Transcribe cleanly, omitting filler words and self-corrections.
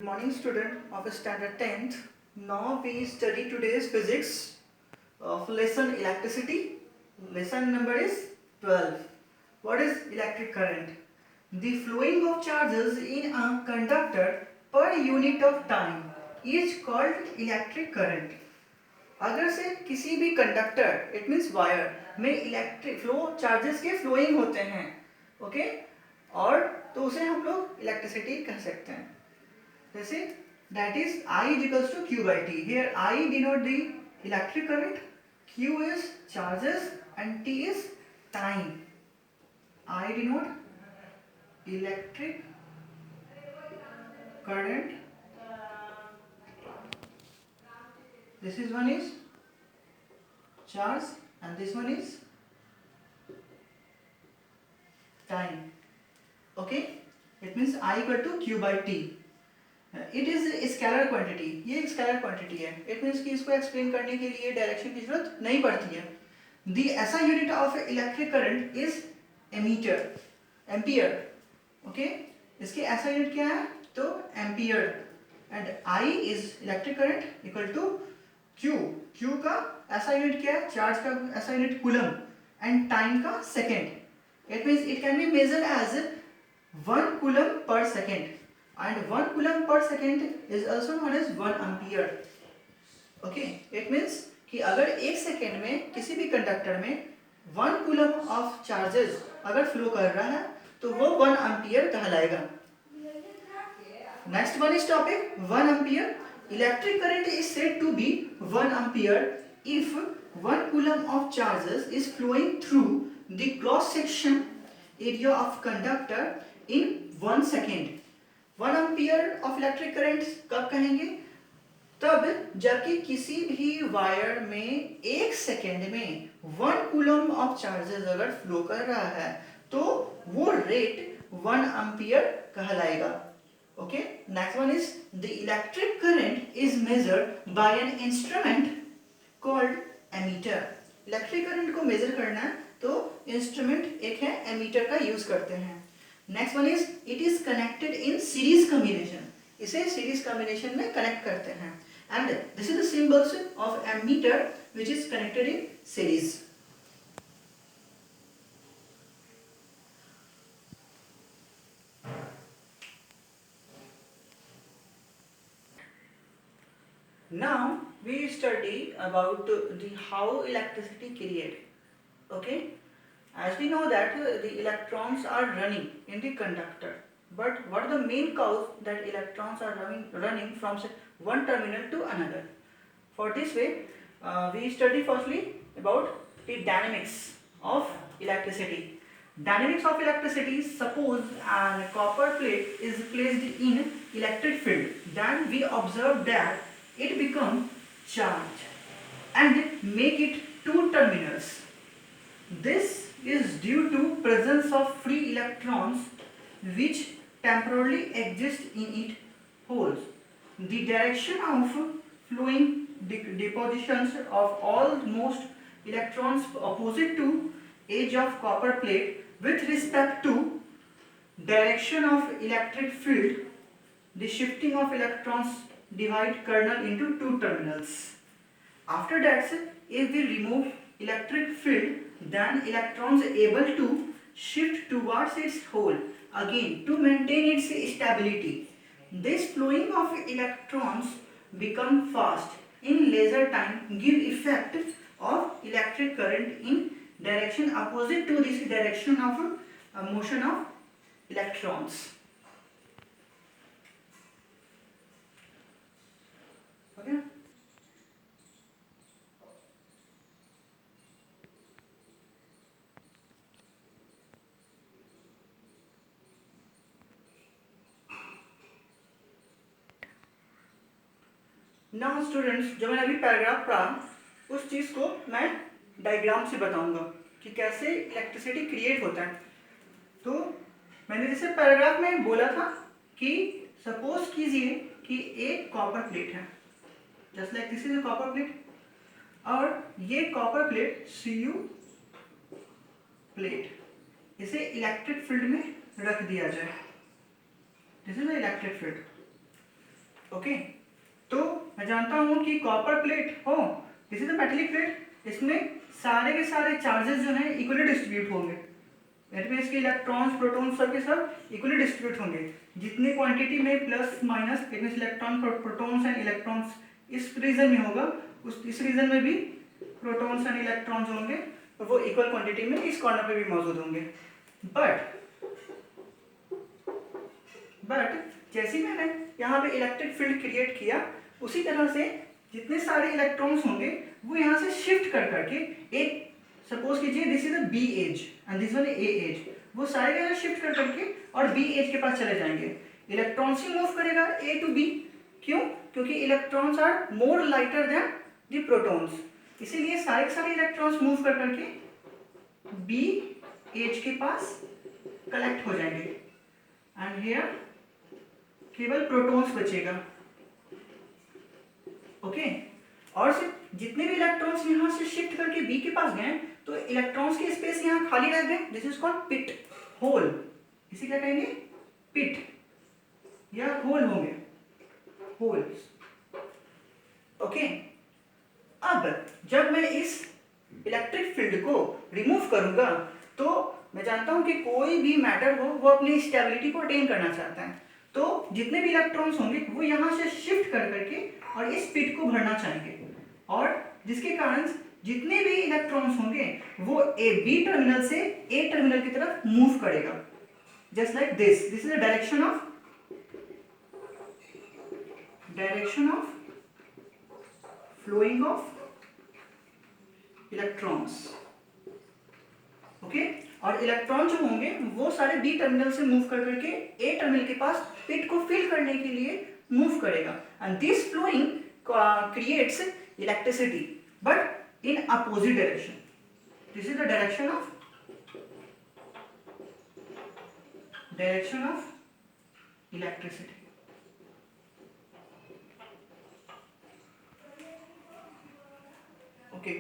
Good morning, student of standard 10th. Now we study today's physics of lesson electricity. Lesson number is 12. What is electric current? The flowing of charges in a conductor per unit of time is called electric current. अगर से किसी भी conductor it means wire में electric flow charges के flowing होते हैं okay और तो उसे हम लोग इलेक्ट्रिसिटी कह सकते हैं जैसे that is I is equals to Q by T. Here I denote the electric current, Q is charges and T is time. I denote electric current. This is one is charge and this one is time. Okay, it means I equal to Q by T. It is scalar quantity, ये एक scalar quantity है. It means कि इसको explain करने के लिए direction की जरूरत नहीं पड़ती है. The SI unit of electric current is ammeter, ampere. Okay, इसके ऐसा यूनिट क्या है तो ampere. And I is electric current equal to Q. Q का ऐसा यूनिट क्या है, चार्ज का SI unit coulomb and time का second. It means it can be measured as 1 coulomb per second. And 1 coulomb per second is also known as 1 ampere. Okay, it means कि अगर एक second में किसी भी कंडक्टर में 1 coulomb of charges अगर flow कर रहा है तो वो 1 एम्पियर कहलाएगा. Next one is topic 1 ampere. Electric current is said to be 1 ampere if 1 coulomb of charges is flowing through the cross section area of conductor in 1 second. 1 ampere of electric current कब कहेंगे, तब जबकि किसी भी wire में एक second में 1 coulomb of charges अगर फ्लो कर रहा है तो वो रेट 1 एम्पियर कहलाएगा. Okay, next one is the electric current is measured by an instrument called ammeter. Electric current को मेजर करना है तो इंस्ट्रूमेंट एक है एमीटर का यूज करते हैं. Next one is it is connected in series combination. इसे सीरीज कॉम्बिनेशन में कनेक्ट करते हैं. And this is the symbols of ammeter which is connected in series. Now we study about the how electricity created. Okay, as we know that the electrons are running in the conductor, but what are the main cause that electrons are running from one terminal to another? For this way, we study firstly about the dynamics of electricity. Dynamics of electricity. Suppose a copper plate is placed in electric field, then we observe that it becomes charged and make it two terminals. This is due to presence of free electrons which temporarily exist in its holes. The direction of flowing depositions of almost electrons opposite to edge of copper plate with respect to direction of electric field. The shifting of electrons divide kernel into two terminals. After that, if we remove electric field, then electrons able to shift towards its hole again to maintain its stability. This flowing of electrons become fast in laser time, give effect of electric current in direction opposite to this direction of motion of electrons. Okay. Now students, जो मैंने अभी paragraph पढ़ा उस चीज़ को मैं diagram से बताऊंगा कि कैसे इलेक्ट्रिसिटी क्रिएट होता है. तो मैंने जैसे पैराग्राफ में बोला था कि सपोज कीजिए कि एक कॉपर प्लेट है, just like this is a copper plate, और ये कॉपर प्लेट Cu प्लेट, इसे इलेक्ट्रिक फील्ड में रख दिया जाए. This is a electric field. Okay, तो मैं जानता हूँ कि कॉपर प्लेट हो, this is the metallic plate, इसमें सारे के सारे चार्जेस जो हैं इक्वली डिस्ट्रीब्यूट होंगे, दैट मीन्स कि इलेक्ट्रॉन्स प्रोटॉन्स सब के सब इक्वली डिस्ट्रीब्यूट होंगे। जितनी क्वांटिटी में plus minus that means electron protons and electrons इस रीजन में होगा, उस इस रीजन में भी प्रोटॉन्स एंड इलेक्ट्रॉन्स होंगे और वो इक्वल क्वांटिटी में इस कॉर्नर पे भी मौजूद होंगे। बट जैसे ही मैंने यहाँ पे इलेक्ट्रिक फील्ड क्रिएट किया, उसी तरह से जितने सारे इलेक्ट्रॉन्स होंगे वो यहाँ से शिफ्ट कर करके एक, सपोज कीजिए this is a B as and this one A as, वो सारे यहाँ शिफ्ट कर करके और बी एज के पास चले जाएंगे। इलेक्ट्रॉन्स ही मूव करेगा ए टू बी, क्यों? क्योंकि electrons are more lighter than the protons, इसीलिए सारे इलेक्ट्रॉन्स मूव कर करके बी एज के पास कलेक्ट हो जाएंगे एंड हियर केवल प्रोटॉन्स बचेगा। ओके, और सिर्फ जितने भी इलेक्ट्रॉन्स यहाँ से शिफ्ट करके बी के पास गए तो इलेक्ट्रॉन्स की स्पेस यहाँ खाली रह गए, this is called pit hole, इसे क्या कहेंगे? पिट या होल होंगे, होल्स। ओके, अब जब मैं इस इलेक्ट्रिक फील्ड को रिमूव करूंगा तो मैं जानता हूं कि कोई भी मैटर हो वो अपनी स्टेबिलिटी को अटेन करना चाहता है, तो जितने भी इलेक्ट्रॉन्स होंगे वो यहाँ से शिफ्ट कर करके और इस पिट को भरना चाहेंगे, और जिसके कारण जितने भी इलेक्ट्रॉन्स होंगे वो ए बी टर्मिनल से ए टर्मिनल की तरफ मूव करेगा, just like this is the direction of flowing of electrons. Okay, और इलेक्ट्रॉन जो होंगे वो सारे बी टर्मिनल से मूव कर करके ए टर्मिनल के पास पिट को फिल करने के लिए मूव करेगा, and this flowing creates electricity but in opposite direction, this is the direction of electricity. Okay,